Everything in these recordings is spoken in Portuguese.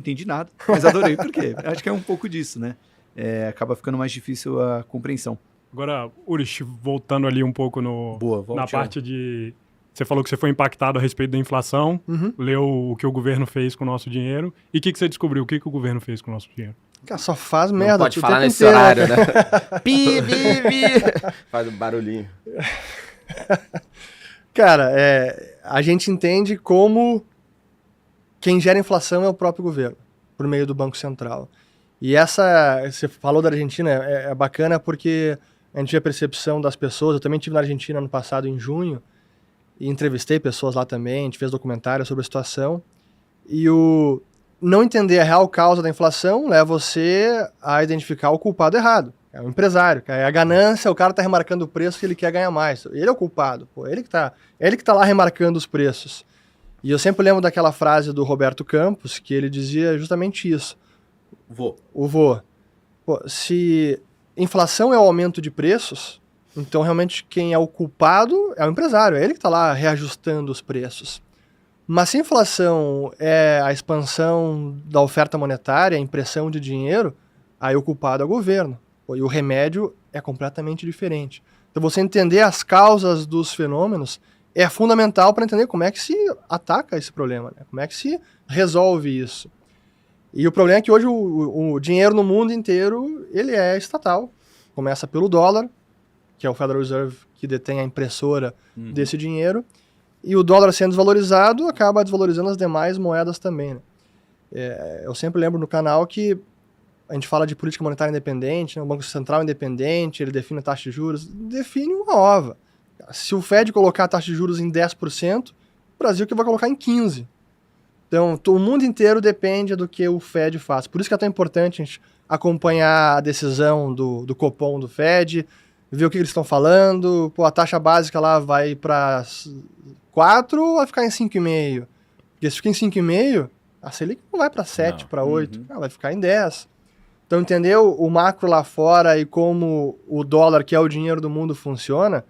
entendi nada, mas adorei. Por quê? Acho que é um pouco disso, né? Acaba ficando mais difícil a compreensão. Agora, Urich, voltando ali um pouco Boa, na volte parte de... Você falou que você foi impactado a respeito da inflação, leu o que o governo fez com o nosso dinheiro. E o que você descobriu? O que o governo fez com o nosso dinheiro? Cara, só faz merda. Não pode o falar tempo nesse inteiro, horário, né? cara? Pi, pi, pi. Faz um barulhinho. Cara, a gente entende como quem gera inflação é o próprio governo, por meio do Banco Central. E você falou da Argentina, é bacana porque a gente vê a percepção das pessoas. Eu também estive na Argentina ano passado, em junho, e entrevistei pessoas lá também, a gente fez documentário sobre a situação. E o não entender a real causa da inflação leva você a identificar o culpado errado. É o empresário, é a ganância, o cara tá remarcando o preço que ele quer ganhar mais. Ele é o culpado, pô, ele que tá lá remarcando os preços. E eu sempre lembro daquela frase do Roberto Campos, que ele dizia justamente isso. O vô. Pô, se inflação é o aumento de preços, então realmente quem é o culpado é o empresário, é ele que está lá reajustando os preços. Mas se a inflação é a expansão da oferta monetária, a impressão de dinheiro, aí o culpado é o governo. Pô, e o remédio é completamente diferente. Então você entender as causas dos fenômenos é fundamental para entender como é que se ataca esse problema, né? Como é que se resolve isso. E o problema é que hoje o dinheiro no mundo inteiro, ele é estatal. Começa pelo dólar, que é o Federal Reserve que detém a impressora desse dinheiro, e o dólar sendo desvalorizado acaba desvalorizando as demais moedas também, né? Eu sempre lembro no canal que a gente fala de política monetária independente, né? O Banco Central independente, ele define a taxa de juros, define uma ova. Se o Fed colocar a taxa de juros em 10%, o Brasil que vai colocar em 15%. Então, o mundo inteiro depende do que o Fed faz. Por isso que é tão importante a gente acompanhar a decisão do Copom do Fed, ver o que eles estão falando. Pô, a taxa básica lá vai para 4 ou vai ficar em 5,5? Porque se fica em 5,5, a Selic não vai para 7, para 8, vai ficar em 10. Então, entender o macro lá fora e como o dólar, que é o dinheiro do mundo, funciona,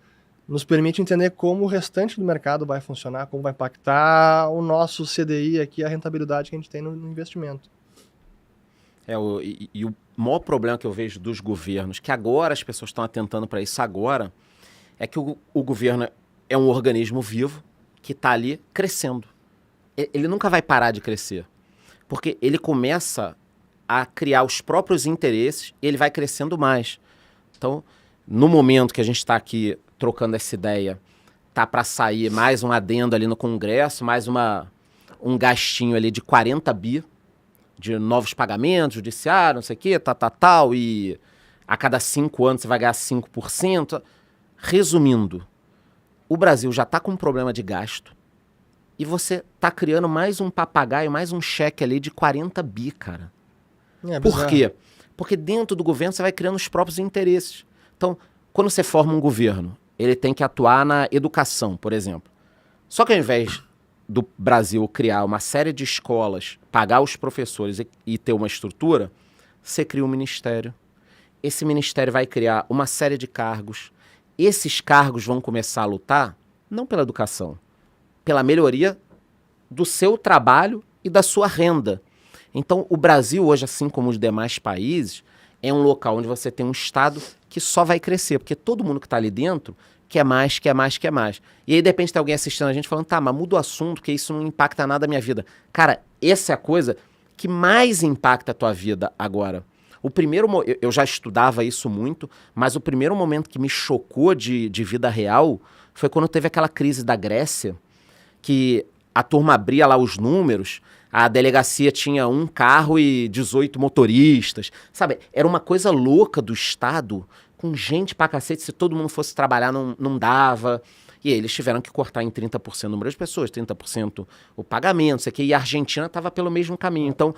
nos permite entender como o restante do mercado vai funcionar, como vai impactar o nosso CDI aqui, a rentabilidade que a gente tem no investimento. O maior problema que eu vejo dos governos, que agora as pessoas estão atentando para isso agora, é que o governo é um organismo vivo que está ali crescendo. Ele nunca vai parar de crescer, porque ele começa a criar os próprios interesses e ele vai crescendo mais. Então, no momento que a gente está aqui trocando essa ideia, tá para sair mais um adendo ali no Congresso, mais um gastinho ali de 40 bi de novos pagamentos, judiciário, não sei o quê, tal, e a cada 5 anos você vai ganhar 5%. Resumindo, o Brasil já tá com um problema de gasto e você tá criando mais um papagaio, mais um cheque ali de 40 bi, cara. Por quê? Porque dentro do governo você vai criando os próprios interesses. Então, quando você forma um governo, ele tem que atuar na educação, por exemplo. Só que ao invés do Brasil criar uma série de escolas, pagar os professores e ter uma estrutura, você cria um ministério. Esse ministério vai criar uma série de cargos. Esses cargos vão começar a lutar, não pela educação, pela melhoria do seu trabalho e da sua renda. Então, o Brasil hoje, assim como os demais países, é um local onde você tem um Estado que só vai crescer, porque todo mundo que está ali dentro quer mais, quer mais, quer mais. E aí, de repente, tem alguém assistindo a gente falando, tá, mas muda o assunto, porque isso não impacta nada a minha vida. Cara, essa é a coisa que mais impacta a tua vida agora. Eu já estudava isso muito, mas o primeiro momento que me chocou de vida real foi quando teve aquela crise da Grécia, que a turma abria lá os números, a delegacia tinha 1 carro e 18 motoristas, sabe? Era uma coisa louca do Estado, com gente pra cacete, se todo mundo fosse trabalhar não dava. E aí eles tiveram que cortar em 30% o número de pessoas, 30% o pagamento, isso aqui, e a Argentina estava pelo mesmo caminho. Então,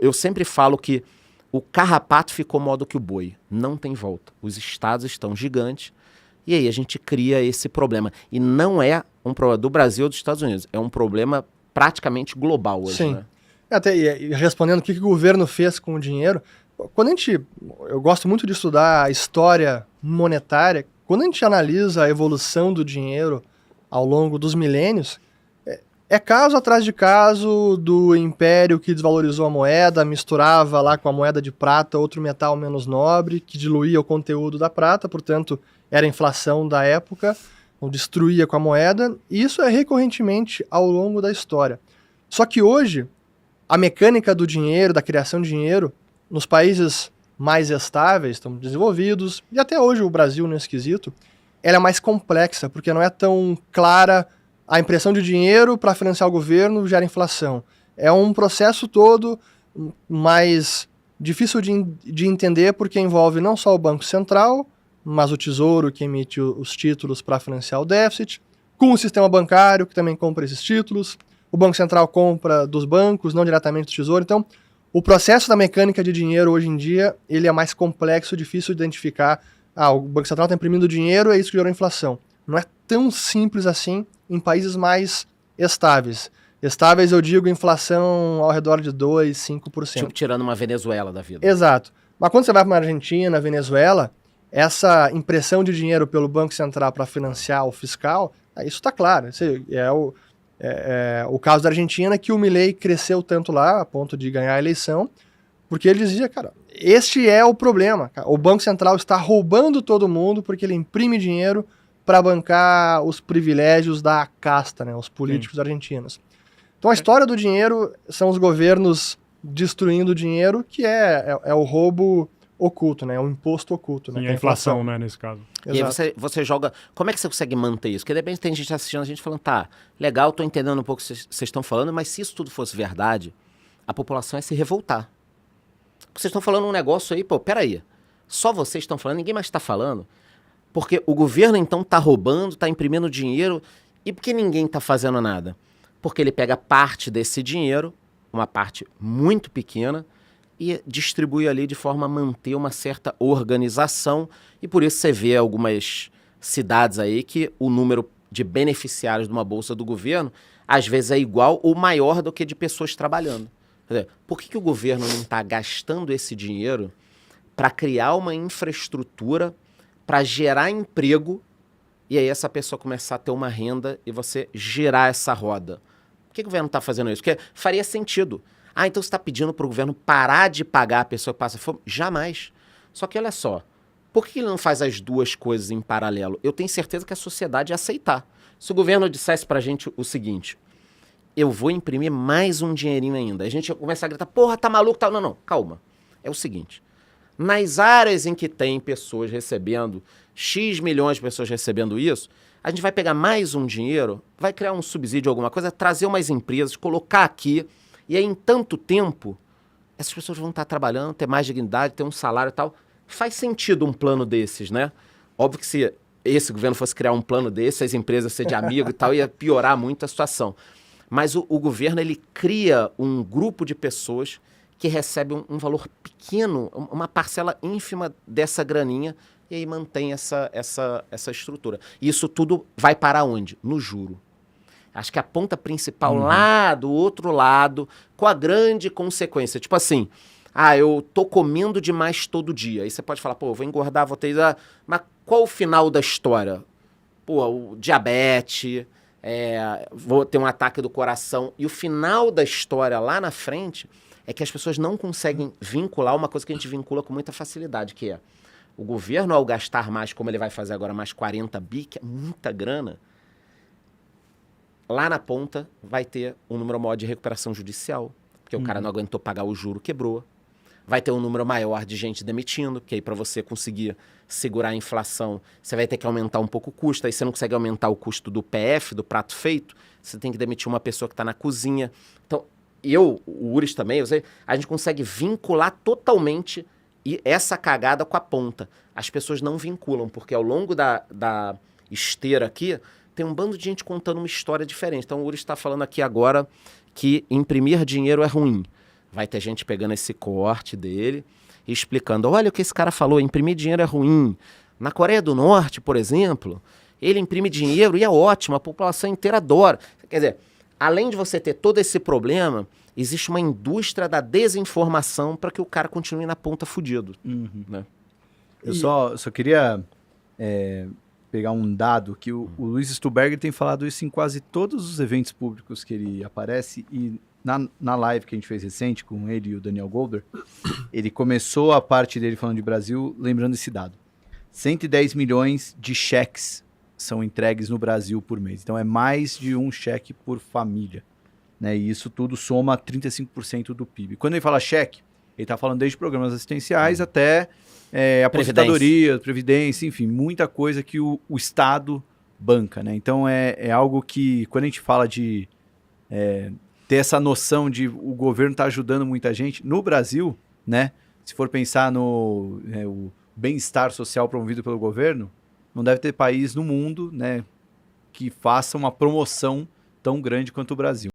eu sempre falo que o carrapato ficou modo que o boi, não tem volta. Os estados estão gigantes, e aí a gente cria esse problema. E não é um problema do Brasil ou dos Estados Unidos, é um problema praticamente global hoje. Sim. Né? Até respondendo o que o governo fez com o dinheiro, eu gosto muito de estudar a história monetária. Quando a gente analisa a evolução do dinheiro ao longo dos milênios, É caso atrás de caso do império que desvalorizou a moeda, misturava lá com a moeda de prata outro metal menos nobre, que diluía o conteúdo da prata, portanto, era a inflação da época, ou destruía com a moeda, e isso é recorrentemente ao longo da história. Só que hoje, a mecânica do dinheiro, da criação de dinheiro, nos países mais estáveis, estão desenvolvidos, e até hoje o Brasil nesse quesito, ela é mais complexa, porque não é tão clara. A impressão de dinheiro para financiar o governo gera inflação. É um processo todo mais difícil de entender, porque envolve não só o Banco Central, mas o Tesouro, que emite os títulos para financiar o déficit, com o sistema bancário, que também compra esses títulos, o Banco Central compra dos bancos, não diretamente do Tesouro. Então, o processo da mecânica de dinheiro hoje em dia, ele é mais complexo, difícil de identificar. O Banco Central está imprimindo dinheiro, é isso que gerou inflação. Não é tão simples assim em países mais estáveis. Estáveis, eu digo, inflação ao redor de 2%, 5%. Tipo, tirando uma Venezuela da vida. Exato. Mas quando você vai para uma Argentina, Venezuela, essa impressão de dinheiro pelo Banco Central para financiar o fiscal, isso está claro. Esse é o caso da Argentina, que o Milei cresceu tanto lá, a ponto de ganhar a eleição, porque ele dizia, cara, este é o problema. O Banco Central está roubando todo mundo porque ele imprime dinheiro para bancar os privilégios da casta, né, os políticos argentinos. Então a história do dinheiro são os governos destruindo o dinheiro, que é o roubo oculto, né, o imposto oculto. Né, e a inflação, né, nesse caso. E aí você joga... Como é que você consegue manter isso? Porque de repente tem gente assistindo a gente falando, tá, legal, tô entendendo um pouco o que vocês estão falando, mas se isso tudo fosse verdade, a população ia se revoltar. Vocês estão falando um negócio aí, peraí, só vocês estão falando, ninguém mais está falando. Porque o governo, então, está roubando, está imprimindo dinheiro. E por que ninguém está fazendo nada? Porque ele pega parte desse dinheiro, uma parte muito pequena, e distribui ali de forma a manter uma certa organização. E por isso você vê algumas cidades aí que o número de beneficiários de uma bolsa do governo, às vezes é igual ou maior do que de pessoas trabalhando. Quer dizer, por que o governo não está gastando esse dinheiro para criar uma infraestrutura para gerar emprego, e aí essa pessoa começar a ter uma renda e você girar essa roda? Por que o governo está fazendo isso? Porque faria sentido. Então você está pedindo para o governo parar de pagar a pessoa que passa fome? Jamais. Só que olha só, por que ele não faz as duas coisas em paralelo? Eu tenho certeza que a sociedade ia aceitar. Se o governo dissesse para a gente o seguinte, eu vou imprimir mais um dinheirinho ainda, a gente ia começar a gritar, porra, tá maluco? Tá... Não, calma. É o seguinte... Nas áreas em que tem pessoas recebendo, X milhões de pessoas recebendo isso, a gente vai pegar mais um dinheiro, vai criar um subsídio, alguma coisa, trazer umas empresas, colocar aqui, e aí em tanto tempo, essas pessoas vão estar trabalhando, ter mais dignidade, ter um salário e tal. Faz sentido um plano desses, né? Óbvio que se esse governo fosse criar um plano desses, as empresas ser de amigo e tal, ia piorar muito a situação. Mas o governo, ele cria um grupo de pessoas que recebe um valor pequeno, uma parcela ínfima dessa graninha, e aí mantém essa estrutura. E isso tudo vai para onde? No juro. Acho que a ponta principal lá do outro lado, com a grande consequência. Tipo assim, eu tô comendo demais todo dia. Aí você pode falar, vou engordar, vou ter... Mas qual o final da história? O diabetes, vou ter um ataque do coração. E o final da história lá na frente... é que as pessoas não conseguem vincular uma coisa que a gente vincula com muita facilidade, que é o governo, ao gastar mais, como ele vai fazer agora, mais 40 bi, que é muita grana, lá na ponta vai ter um número maior de recuperação judicial, porque o cara não aguentou pagar o juro, quebrou. Vai ter um número maior de gente demitindo, porque aí para você conseguir segurar a inflação, você vai ter que aumentar um pouco o custo, aí você não consegue aumentar o custo do PF, do prato feito, você tem que demitir uma pessoa que está na cozinha. Então, o Uris também, a gente consegue vincular totalmente essa cagada com a ponta. As pessoas não vinculam, porque ao longo da esteira aqui, tem um bando de gente contando uma história diferente. Então o Uris está falando aqui agora que imprimir dinheiro é ruim. Vai ter gente pegando esse corte dele e explicando, olha o que esse cara falou, imprimir dinheiro é ruim. Na Coreia do Norte, por exemplo, ele imprime dinheiro e é ótimo, a população inteira adora. Quer dizer, além de você ter todo esse problema, existe uma indústria da desinformação para que o cara continue na ponta fudido. Né? Eu só queria pegar um dado que o Luiz Stuberger tem falado isso em quase todos os eventos públicos que ele aparece, e na live que a gente fez recente com ele e o Daniel Goldberg, ele começou a parte dele falando de Brasil, lembrando esse dado. 110 milhões de cheques são entregues no Brasil por mês. Então é mais de um cheque por família, né? E isso tudo soma 35% do PIB. Quando ele fala cheque, ele está falando desde programas assistenciais até aposentadoria, previdência, enfim, muita coisa que o Estado banca, né? Então é algo que, quando a gente fala de ter essa noção de o governo está ajudando muita gente, no Brasil, né? Se for pensar no o bem-estar social promovido pelo governo, não deve ter país no mundo, né, que faça uma promoção tão grande quanto o Brasil.